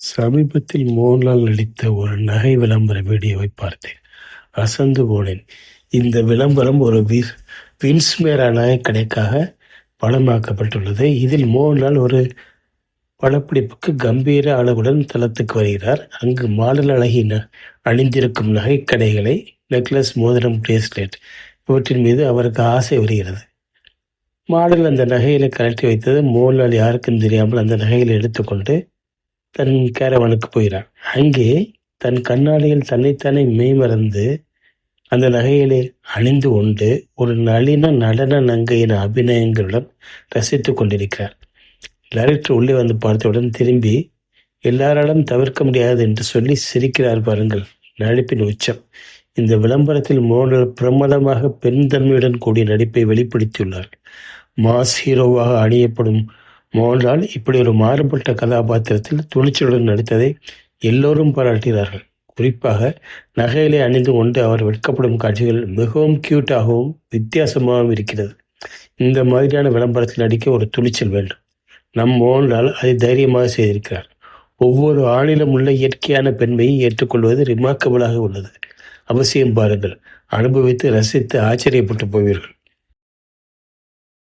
சமீபத்தில் மோகன்லால் நடித்த ஒரு நகை விளம்பர வீடியோவை பார்த்தேன். அசந்து போனேன். இந்த விளம்பரம் ஒரு வின்ஸ்மேரா நகைக்கடைக்காக படமாக்கப்பட்டுள்ளது. இதில் மோகன்லால் ஒரு படப்பிடிப்புக்கு கம்பீர அழகுடன் தளத்துக்கு வருகிறார். அங்கு மாடல் அழகி அணிந்திருக்கும் நகைக்கடைகளை, நெக்லஸ், மோதிரம், பிரேஸ்லெட் இவற்றின் மீது அவருக்கு ஆசை வருகிறது. மாடல் அந்த நகைகளை கழட்டி வைத்தது. மோகன்லால் யாருக்கும் தெரியாமல் அந்த நகைகளை எடுத்துக்கொண்டு தன் கேரவனுக்கு போகிறான். அங்கே தன் கண்ணாடியில் தன்னைத்தானே மெய்மறந்து அந்த நகைகளை அணிந்து கொண்டு ஒரு நளின நடன நங்கையின் அபிநயங்களுடன் ரசித்து கொண்டிருக்கிறார். டைரக்டர் உள்ளே வந்து பார்த்தவுடன் திரும்பி எல்லாராலும் தவிர்க்க முடியாது என்று சொல்லி சிரிக்கிறார் பாருங்கள். நடிப்பின் உச்சம். இந்த விளம்பரத்தில் மோகன்லால் பிரமாதமாக பெண் தன்மையுடன் கூடிய நடிப்பை வெளிப்படுத்தியுள்ளார். மாஸ் ஹீரோவாக அணியப்படும் மோகன்லால் இப்படி ஒரு மாறுபட்ட கதாபாத்திரத்தில் துணிச்சலுடன் நடித்ததை எல்லோரும் பாராட்டினார்கள். குறிப்பாக நகைகளை அணிந்து கொண்டு அவர் வெட்கப்படும் காட்சிகள் மிகவும் கியூட்டாகவும் வித்தியாசமாகவும் இருக்கிறது. இந்த மாதிரியான விளம்பரத்தில் நடிக்க ஒரு துணிச்சல் வேண்டும். நம் மோகன்லால் அதை தைரியமாக செய்திருக்கிறார். ஒவ்வொரு ஆணிலும் உள்ள இயற்கையான பெண்மையை ஏற்றுக்கொள்வது ரிமார்க்கபிளாக உள்ளது. அவசியம் பாருங்கள். அனுபவித்து ரசித்து ஆச்சரியப்பட்டு போவீர்கள்.